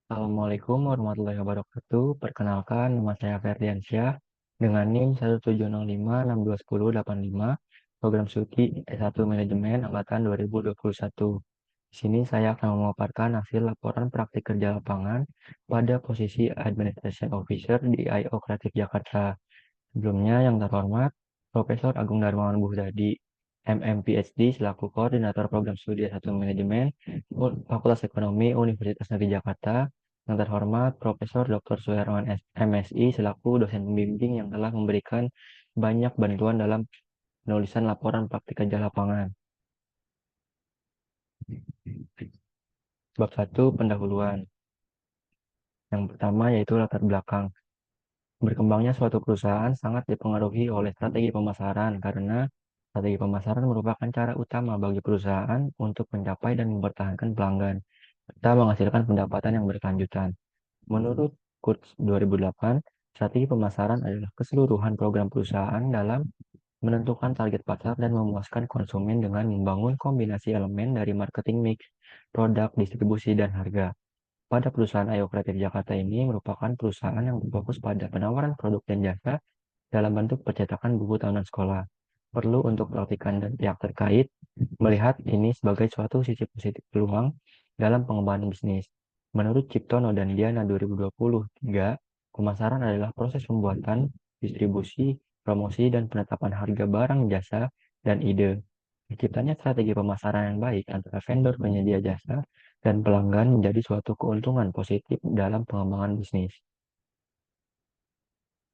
Assalamualaikum warahmatullahi wabarakatuh. Perkenalkan, nama saya Ferdiansyah dengan NIM 17056210855, program studi S1 Manajemen angkatan 2021. Di sini saya akan memaparkan hasil laporan praktik kerja lapangan pada posisi Administration Officer di I.O. Kreatif Jakarta. Sebelumnya, yang terhormat, Profesor Agung Darmawan Buhdadi, MM PhD selaku Koordinator Program Studi S1 Manajemen, Fakultas Ekonomi Universitas Negeri Jakarta. Yang terhormat, Profesor Dr. Suherman MSI selaku dosen pembimbing yang telah memberikan banyak bantuan dalam penulisan laporan praktik kerja lapangan. Bab 1, pendahuluan. Yang pertama yaitu latar belakang. Berkembangnya suatu perusahaan sangat dipengaruhi oleh strategi pemasaran karena strategi pemasaran merupakan cara utama bagi perusahaan untuk mencapai dan mempertahankan pelanggan serta menghasilkan pendapatan yang berkelanjutan. Menurut Kurz 2008, strategi pemasaran adalah keseluruhan program perusahaan dalam menentukan target pasar dan memuaskan konsumen dengan membangun kombinasi elemen dari marketing mix, produk, distribusi, dan harga. Pada perusahaan Ayo Kreatif Jakarta ini merupakan perusahaan yang berfokus pada penawaran produk dan jasa dalam bentuk percetakan buku tahunan sekolah. Perlu untuk praktikan dan pihak terkait melihat ini sebagai suatu sisi positif peluang dalam pengembangan bisnis. Menurut Ciptono dan Diana 2023, pemasaran adalah proses pembuatan, distribusi, promosi, dan penetapan harga barang, jasa, dan ide. Terciptanya strategi pemasaran yang baik antara vendor, penyedia jasa, dan pelanggan menjadi suatu keuntungan positif dalam pengembangan bisnis.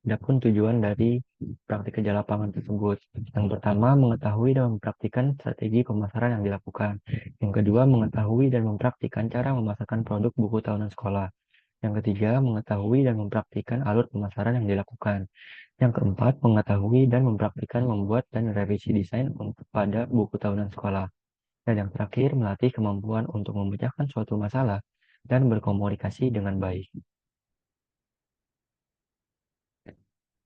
Adapun tujuan dari praktik kerja lapangan tersebut. Yang pertama, mengetahui dan mempraktikkan strategi pemasaran yang dilakukan. Yang kedua, mengetahui dan mempraktikkan cara memasarkan produk buku tahunan sekolah. Yang ketiga, mengetahui dan mempraktikkan alur pemasaran yang dilakukan. Yang keempat, mengetahui dan mempraktikkan membuat dan revisi desain untuk pada buku tahunan sekolah. Dan yang terakhir, melatih kemampuan untuk memecahkan suatu masalah dan berkomunikasi dengan baik.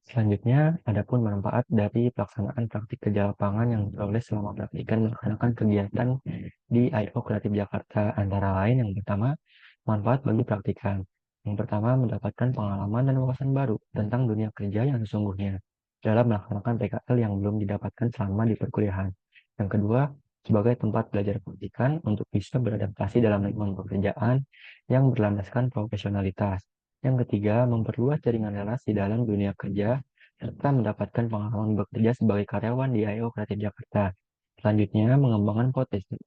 Selanjutnya, adapun manfaat dari pelaksanaan praktik kerja lapangan yang diperoleh selama praktikan melaksanakan kegiatan di I.O. Kreatif Jakarta, antara lain yang pertama, manfaat bagi praktikan. Yang pertama, mendapatkan pengalaman dan wawasan baru tentang dunia kerja yang sesungguhnya dalam melaksanakan PKL yang belum didapatkan selama di perkuliahan. Yang kedua, sebagai tempat belajar praktikan untuk bisa beradaptasi dalam lingkungan pekerjaan yang berlandaskan profesionalitas. Yang ketiga, memperluas jaringan relasi dalam dunia kerja serta mendapatkan pengalaman bekerja sebagai karyawan di I.O. Kreatif Jakarta. Selanjutnya, mengembangkan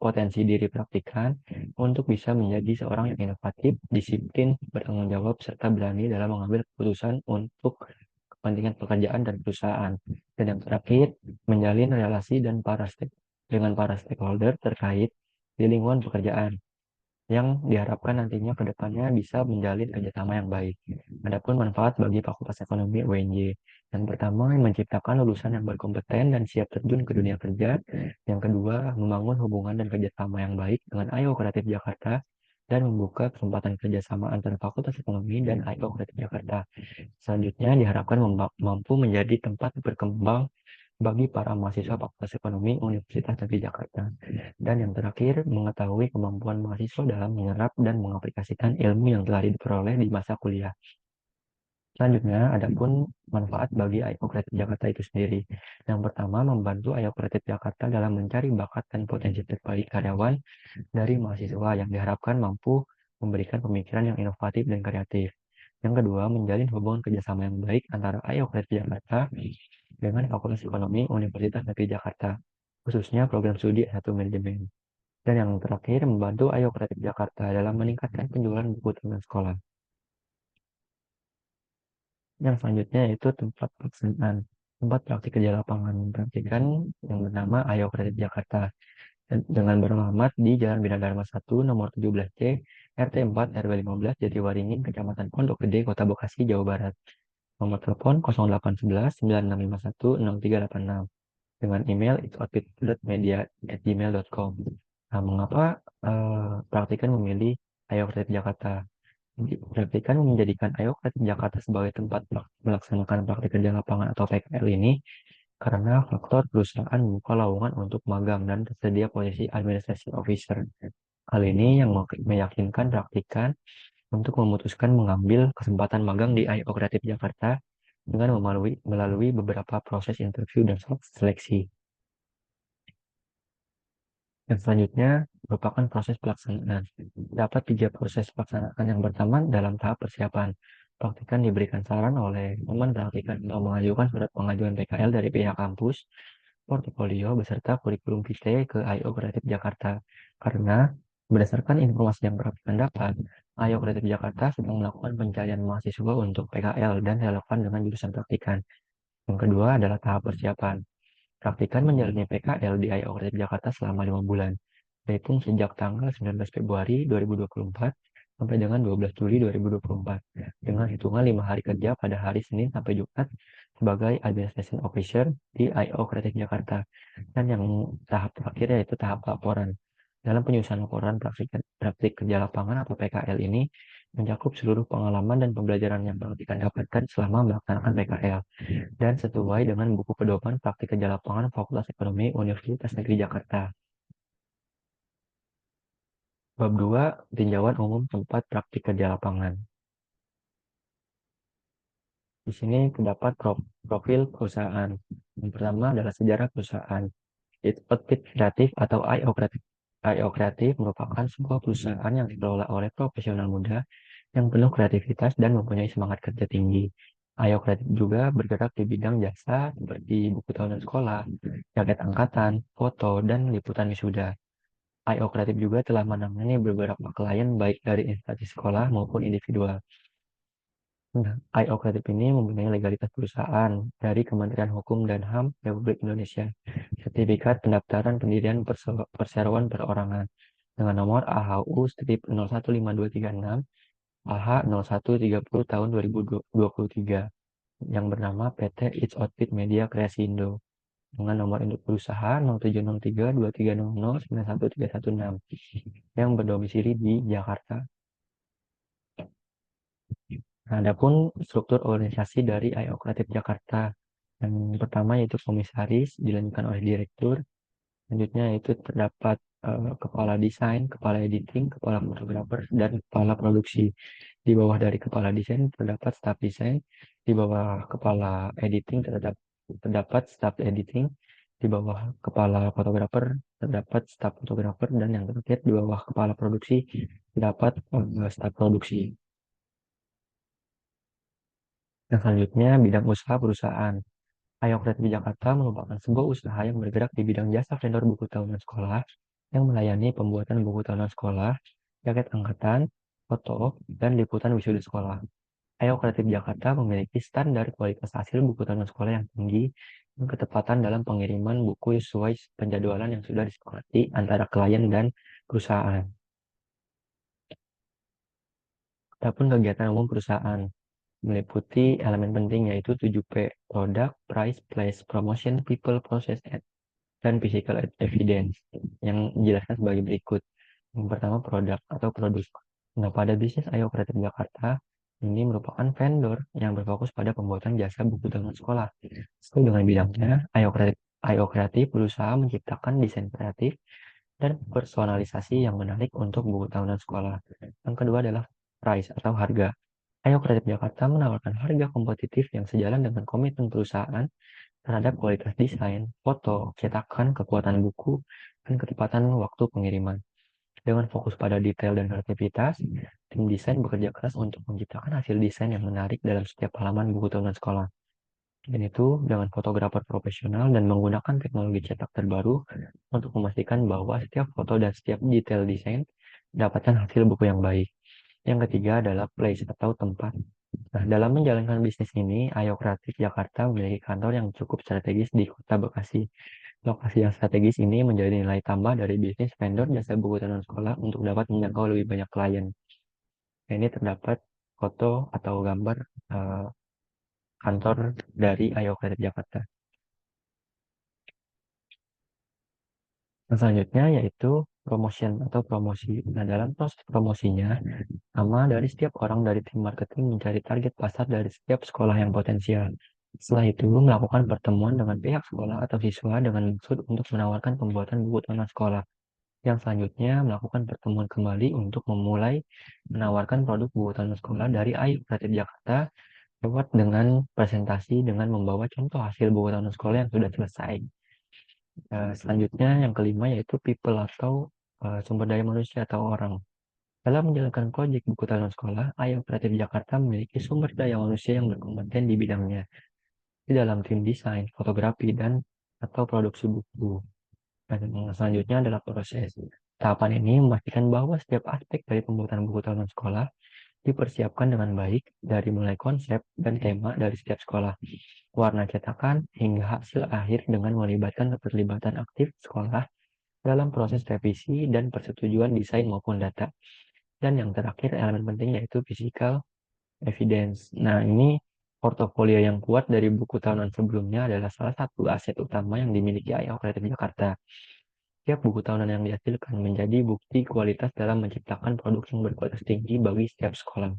potensi diri praktikan untuk bisa menjadi seorang yang inovatif, disiplin, bertanggung jawab, serta berani dalam mengambil keputusan untuk kepentingan pekerjaan dan perusahaan. Dan yang terakhir, menjalin relasi dengan para stakeholder terkait di lingkungan pekerjaan yang diharapkan nantinya ke depannya bisa menjalin kerjasama yang baik. Adapun manfaat bagi Fakultas Ekonomi UNJ. Yang pertama, menciptakan lulusan yang berkompeten dan siap terjun ke dunia kerja. Yang kedua, membangun hubungan dan kerjasama yang baik dengan I.O. Kreatif Jakarta dan membuka kesempatan kerjasama antara Fakultas Ekonomi dan I.O. Kreatif Jakarta. Selanjutnya, diharapkan mampu menjadi tempat berkembang bagi para mahasiswa Fakultas Ekonomi Universitas Negeri Jakarta. Dan yang terakhir, mengetahui kemampuan mahasiswa dalam menyerap dan mengaplikasikan ilmu yang telah diperoleh di masa kuliah. Selanjutnya, adapun manfaat bagi I.O. Kreatif Jakarta itu sendiri. Yang pertama, membantu I.O. Kreatif Jakarta dalam mencari bakat dan potensi terbaik karyawan dari mahasiswa yang diharapkan mampu memberikan pemikiran yang inovatif dan kreatif. Yang kedua, menjalin hubungan kerjasama yang baik antara I.O. Kreatif Jakarta dengan Fakultas Ekonomi Universitas Negeri Jakarta, khususnya program studi S1 Manajemen. Dan yang terakhir, membantu I.O. Kreatif Jakarta dalam meningkatkan penjualan buku tahunan sekolah. Yang selanjutnya yaitu tempat pelaksanaan tempat praktik kerja lapangan praktikan yang bernama I.O. Kreatif Jakarta dengan beralamat di Jalan Bina Dharma 1 nomor 17C RT 4 RW 15 Jatiwaringin Kecamatan Pondok Gede Kota Bekasi Jawa Barat. Nomor telepon 0811 9651 6386 dengan email itoutfit.media@gmail.com. Nah, mengapa praktikan memilih I.O. Kreatif Jakarta? Praktikan menjadikan I.O. Kreatif Jakarta sebagai tempat melaksanakan praktik kerja lapangan atau PKL ini karena faktor perusahaan membuka lowongan untuk magang dan tersedia posisi administration officer. Hal ini yang meyakinkan praktikan untuk memutuskan mengambil kesempatan magang di I.O. Kreatif Jakarta dengan melalui beberapa proses interview dan seleksi. Yang selanjutnya merupakan proses pelaksanaan. Dapat 3 proses pelaksanaan. Yang pertama dalam tahap persiapan. Praktikan diberikan saran oleh teman praktikan atau mengajukan surat pengajuan PKL dari pihak kampus, portofolio beserta kurikulum vitae ke I.O. Kreatif Jakarta. Karena berdasarkan informasi yang praktikan dapat, I.O. Kreatif Jakarta sedang melakukan pencarian mahasiswa untuk PKL dan relevan dengan jurusan praktikan. Yang kedua adalah tahap persiapan. Praktikan menjalani PKL di I.O. Kreatif Jakarta selama 5 bulan, yaitu sejak tanggal 19 Februari 2024 sampai dengan 12 Juli 2024, dengan hitungan 5 hari kerja pada hari Senin sampai Jumat sebagai Administration Officer di I.O. Kreatif Jakarta. Dan yang tahap terakhir yaitu tahap laporan. Dalam penyusunan laporan praktik kerja lapangan atau PKL ini mencakup seluruh pengalaman dan pembelajaran yang praktikan dapatkan selama melaksanakan PKL dan sesuai dengan buku pedoman praktik kerja lapangan Fakultas Ekonomi Universitas Negeri Jakarta. Bab 2, tinjauan umum tempat praktik kerja lapangan. Di sini terdapat profil perusahaan. Yang pertama adalah sejarah perusahaan. Outfit Kreatif atau I.O. Kreatif. I.O. Kreatif merupakan sebuah perusahaan yang dikelola oleh profesional muda yang penuh kreativitas dan mempunyai semangat kerja tinggi. I.O. Kreatif juga bergerak di bidang jasa seperti buku tahunan sekolah, jaket angkatan, foto, dan liputan wisuda. I.O. Kreatif juga telah menangani beberapa klien baik dari instansi sekolah maupun individual. Nah, I.O. Kreatif ini mempunyai legalitas perusahaan dari Kementerian Hukum dan HAM Republik Indonesia, sertifikat pendaftaran pendirian perseroan perorangan dengan nomor AHU strip 015236 AH 0130 tahun 2023 yang bernama PT It's Outfit Media Kreasindo dengan nomor induk berusaha 07632300913116 yang berdomisili di Jakarta. Nah, adapun struktur organisasi dari I.O. Kreatif Jakarta. Yang pertama yaitu komisaris, dilanjutkan oleh direktur. Selanjutnya itu terdapat kepala desain, kepala editing, kepala fotografer, dan kepala produksi. Di bawah dari kepala desain terdapat staf desain, di bawah kepala editing terdapat staf editing, di bawah kepala fotografer terdapat staf fotografer, dan yang terakhir di bawah kepala produksi terdapat staf produksi. Yang selanjutnya, bidang usaha perusahaan. I.O. Kreatif Jakarta merupakan sebuah usaha yang bergerak di bidang jasa vendor buku tahunan sekolah yang melayani pembuatan buku tahunan sekolah, jaket angkatan, foto, dan liputan wisuda sekolah. I.O. Kreatif Jakarta memiliki standar kualitas hasil buku tahunan sekolah yang tinggi dan ketepatan dalam pengiriman buku sesuai penjadwalan yang sudah disepakati antara klien dan perusahaan. Adapun kegiatan umum perusahaan meliputi elemen penting yaitu 7P, Product, Price, Place, Promotion, People, Process, dan Physical Evidence yang dijelaskan sebagai berikut. Yang pertama produk atau produk. Nah, pada bisnis I.O. Kreatif Jakarta, ini merupakan vendor yang berfokus pada pembuatan jasa buku tahunan sekolah. Sesuai dengan bidangnya, I.O. Kreatif berusaha menciptakan desain kreatif dan personalisasi yang menarik untuk buku tahunan sekolah. Yang kedua adalah price atau harga. I.O. Kreatif Jakarta menawarkan harga kompetitif yang sejalan dengan komitmen perusahaan terhadap kualitas desain, foto, cetakan, kekuatan buku, dan ketepatan waktu pengiriman. Dengan fokus pada detail dan kreativitas, tim desain bekerja keras untuk menciptakan hasil desain yang menarik dalam setiap halaman buku tahunan sekolah. Dan itu dengan fotografer profesional dan menggunakan teknologi cetak terbaru untuk memastikan bahwa setiap foto dan setiap detail desain mendapatkan hasil buku yang baik. Yang ketiga adalah place atau tempat. Nah, dalam menjalankan bisnis ini, I.O. Kreatif Jakarta memiliki kantor yang cukup strategis di Kota Bekasi. Lokasi yang strategis ini menjadi nilai tambah dari bisnis vendor jasa buku tahunan sekolah untuk dapat menjangkau lebih banyak klien. Nah, ini terdapat foto atau gambar kantor dari I.O. Kreatif Jakarta. Yang selanjutnya yaitu promotion atau promosi. Nah, dalam proses promosinya, sama dari setiap orang dari tim marketing mencari target pasar dari setiap sekolah yang potensial. Setelah itu, melakukan pertemuan dengan pihak sekolah atau siswa dengan maksud untuk menawarkan pembuatan buku tahunan sekolah. Yang selanjutnya melakukan pertemuan kembali untuk memulai menawarkan produk buku tahunan sekolah dari IO Kreatif Jakarta lewat dengan presentasi dengan membawa contoh hasil buku tahunan sekolah yang sudah selesai. Selanjutnya yang kelima yaitu people atau sumber daya manusia atau orang. Dalam menjalankan proyek buku tahunan sekolah, IO Kreatif Jakarta memiliki sumber daya manusia yang berkompeten di bidangnya, di dalam tim desain, fotografi, dan atau produksi buku. Dan yang selanjutnya adalah proses. Tahapan ini memastikan bahwa setiap aspek dari pembuatan buku tahunan sekolah dipersiapkan dengan baik, dari mulai konsep dan tema dari setiap sekolah, warna cetakan, hingga hasil akhir dengan melibatkan keterlibatan aktif sekolah dalam proses revisi dan persetujuan desain maupun data. Dan yang terakhir, elemen penting yaitu physical evidence. Nah, ini portofolio yang kuat dari buku tahunan sebelumnya adalah salah satu aset utama yang dimiliki IO Kreatif Jakarta. Setiap buku tahunan yang dihasilkan menjadi bukti kualitas dalam menciptakan produk yang berkualitas tinggi bagi setiap sekolah.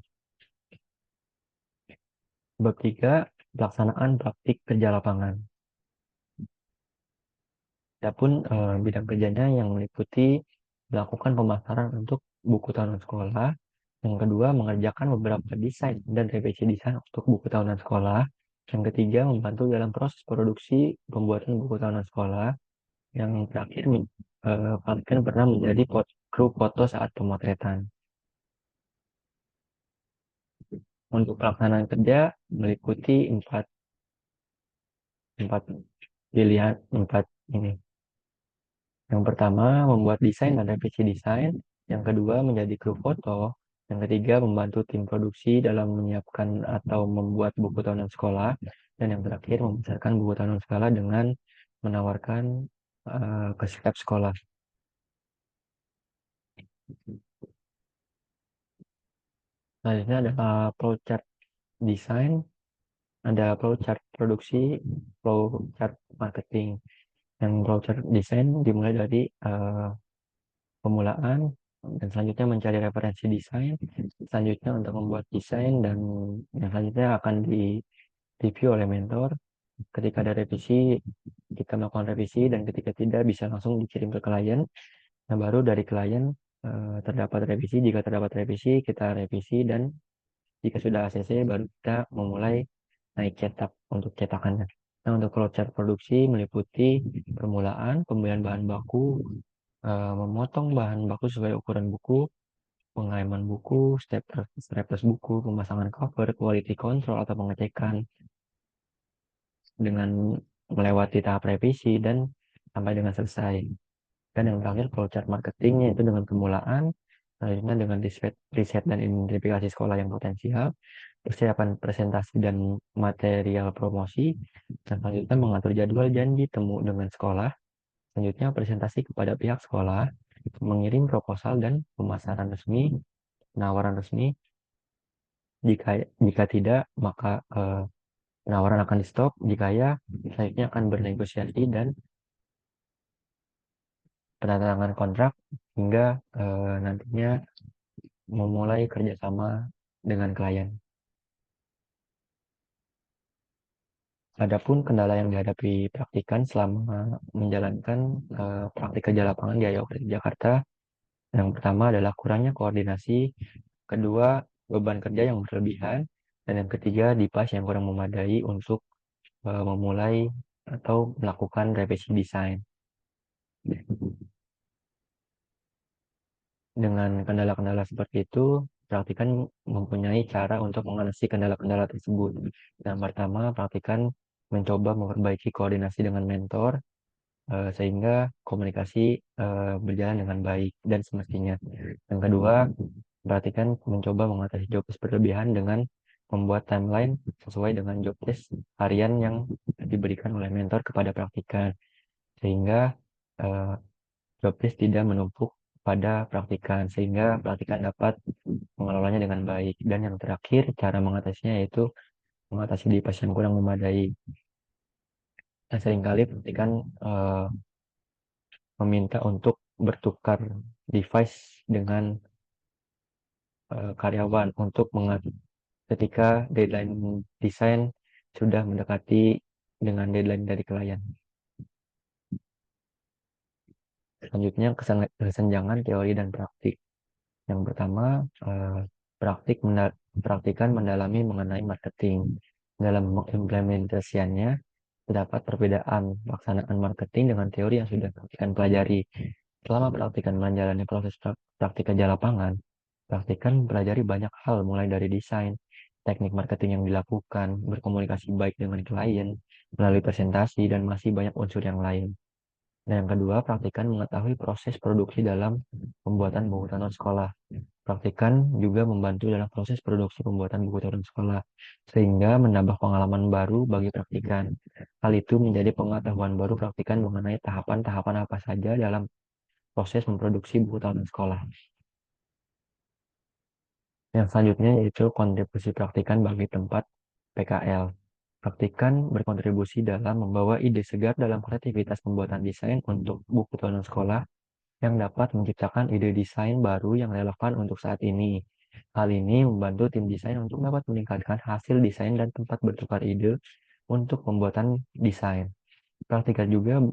Bab 3, pelaksanaan praktik kerja lapangan. Adapun bidang kerjanya yang meliputi melakukan pemasaran untuk buku tahunan sekolah. Yang kedua, mengerjakan beberapa desain dan revisi desain untuk buku tahunan sekolah. Yang ketiga, membantu dalam proses produksi pembuatan buku tahunan sekolah. Yang terakhir, Falken pernah menjadi kru foto saat pemotretan. Untuk pelaksanaan kerja meliputi empat pilihan, empat ini. Yang pertama, membuat desain dan revisi desain. Yang kedua, menjadi kru foto. Yang ketiga, membantu tim produksi dalam menyiapkan atau membuat buku tahunan sekolah. Dan yang terakhir, membesarkan buku tahunan sekolah dengan menawarkan ke setiap sekolah. Selanjutnya adalah flowchart desain, ada flowchart produksi, flowchart marketing. Yang flowchart desain dimulai dari pemulaan, dan selanjutnya mencari referensi desain, selanjutnya untuk membuat desain, dan yang selanjutnya akan di-review oleh mentor. Ketika ada revisi, kita melakukan revisi, dan ketika tidak bisa langsung dikirim ke klien. Nah, baru dari klien terdapat revisi. Jika terdapat revisi, kita revisi, dan jika sudah ACC, baru kita memulai naik cetak untuk cetakannya. Nah, untuk flowchart produksi meliputi permulaan, pembelian bahan baku, memotong bahan baku sesuai ukuran buku, pengaiman buku, staples buku, pemasangan cover, quality control atau pengecekan dengan melewati tahap revisi dan sampai dengan selesai. Dan yang terakhir flowchart marketingnya itu dengan permulaan, selanjutnya dengan riset dan identifikasi sekolah yang potensial, persiapan presentasi dan material promosi, dan selanjutnya mengatur jadwal janji temu dengan sekolah, selanjutnya presentasi kepada pihak sekolah, mengirim proposal dan pemasaran resmi, penawaran resmi. Jika tidak, maka penawaran akan di stop. Jika ya, selanjutnya akan bernegosiasi dan penandatangan kontrak hingga nantinya memulai kerjasama dengan klien. Adapun kendala yang dihadapi praktikan selama menjalankan praktik kerja lapangan di IO Kreatif Jakarta, yang pertama adalah kurangnya koordinasi, kedua beban kerja yang berlebihan, dan yang ketiga device yang kurang memadai untuk memulai atau melakukan revisi desain. Dengan kendala-kendala seperti itu, praktikan mempunyai cara untuk mengatasi kendala-kendala tersebut. Yang pertama, praktikan mencoba memperbaiki koordinasi dengan mentor sehingga komunikasi berjalan dengan baik dan semestinya. Yang kedua, praktikan mencoba mengatasi job desk berlebihan dengan membuat timeline sesuai dengan job desk harian yang diberikan oleh mentor kepada praktikan, sehingga eh, job desk tidak menumpuk pada praktikan, sehingga praktikan dapat mengelolanya dengan baik. Dan yang terakhir, cara mengatasinya yaitu mengatasi di pasien kurang memadai. Dan seringkali praktikan meminta untuk bertukar device dengan karyawan untuk ketika deadline desain sudah mendekati dengan deadline dari klien. Selanjutnya kesenjangan teori dan praktik. Yang pertama, praktikan mendalami mengenai marketing. Dalam mengimplementasiannya, terdapat perbedaan pelaksanaan marketing dengan teori yang sudah praktikan pelajari. Selama praktikan menjalani proses praktik kerja lapangan, praktikan mempelajari banyak hal mulai dari desain, teknik marketing yang dilakukan, berkomunikasi baik dengan klien, melalui presentasi, dan masih banyak unsur yang lain. Dan yang kedua, praktikan mengetahui proses produksi dalam pembuatan buku tahunan sekolah. Praktikan juga membantu dalam proses produksi pembuatan buku tahunan sekolah, sehingga menambah pengalaman baru bagi praktikan. Hal itu menjadi pengetahuan baru praktikan mengenai tahapan-tahapan apa saja dalam proses memproduksi buku tahunan sekolah. Yang selanjutnya yaitu kontribusi praktikan bagi tempat PKL. Praktikan berkontribusi dalam membawa ide segar dalam kreativitas pembuatan desain untuk buku tahunan sekolah yang dapat menciptakan ide desain baru yang relevan untuk saat ini. Hal ini membantu tim desain untuk dapat meningkatkan hasil desain dan tempat bertukar ide untuk pembuatan desain. Praktikan juga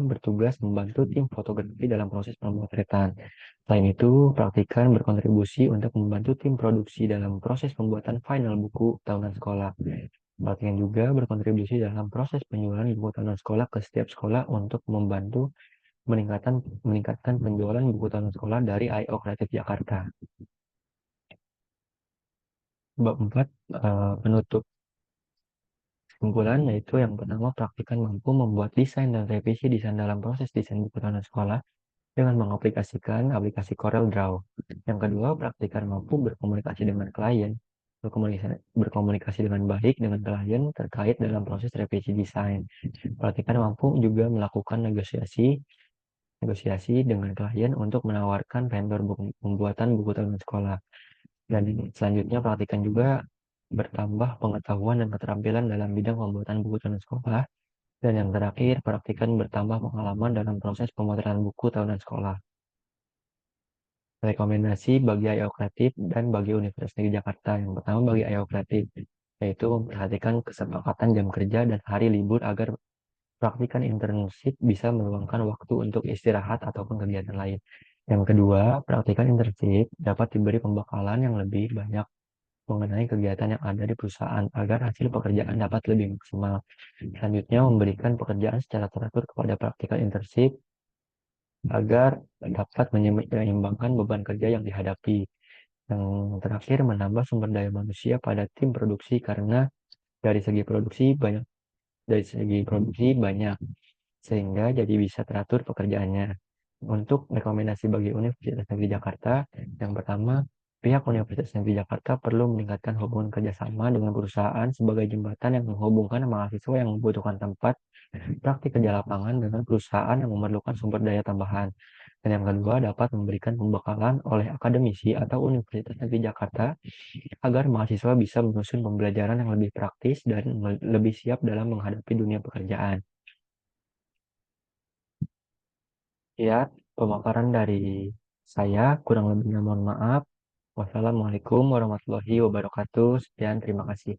bertugas membantu tim fotografi dalam proses pemotretan. Selain itu, praktikan berkontribusi untuk membantu tim produksi dalam proses pembuatan final buku tahunan sekolah. Praktikan juga berkontribusi dalam proses penjualan buku tahunan sekolah ke setiap sekolah untuk membantu meningkatkan meningkatkan penjualan buku tahunan sekolah dari I.O. Kreatif Jakarta. Bab 4, penutup. Kesimpulan yaitu yang pertama, praktikan mampu membuat desain dan revisi desain dalam proses desain buku tahunan sekolah dengan mengaplikasikan aplikasi Corel Draw. Yang kedua, praktikan mampu berkomunikasi dengan klien, berkomunikasi dengan baik dengan klien terkait dalam proses revisi desain. Praktikan mampu juga melakukan negosiasi dengan klien untuk menawarkan vendor pembuatan buku tahunan sekolah. Dan selanjutnya praktikan juga bertambah pengetahuan dan keterampilan dalam bidang pembuatan buku tahunan sekolah. Dan yang terakhir, praktikan bertambah pengalaman dalam proses pemotretan buku tahunan sekolah. Rekomendasi bagi I.O. Kreatif dan bagi Universitas Negeri Jakarta. Yang pertama bagi I.O. Kreatif, yaitu memperhatikan kesepakatan jam kerja dan hari libur agar praktikan internship bisa meluangkan waktu untuk istirahat ataupun kegiatan lain. Yang kedua, praktikan internship dapat diberi pembekalan yang lebih banyak mengenai kegiatan yang ada di perusahaan agar hasil pekerjaan dapat lebih maksimal. Selanjutnya, memberikan pekerjaan secara teratur kepada praktikan internship agar dapat menyeimbangkan beban kerja yang dihadapi. Yang terakhir, menambah sumber daya manusia pada tim produksi karena dari segi produksi banyak dari segi produksi banyak, sehingga jadi bisa teratur pekerjaannya. Untuk rekomendasi bagi Universitas Negeri Jakarta, yang pertama, pihak Universitas Negeri Jakarta perlu meningkatkan hubungan kerjasama dengan perusahaan sebagai jembatan yang menghubungkan mahasiswa yang membutuhkan tempat praktik kerja lapangan dengan perusahaan yang memerlukan sumber daya tambahan. Dan yang kedua, dapat memberikan pembekalan oleh akademisi atau Universitas Negeri Jakarta agar mahasiswa bisa menyusun pembelajaran yang lebih praktis dan lebih siap dalam menghadapi dunia pekerjaan. Ya, pemaparan dari saya, kurang lebihnya mohon maaf. Wassalamualaikum warahmatullahi wabarakatuh. Sekian, terima kasih.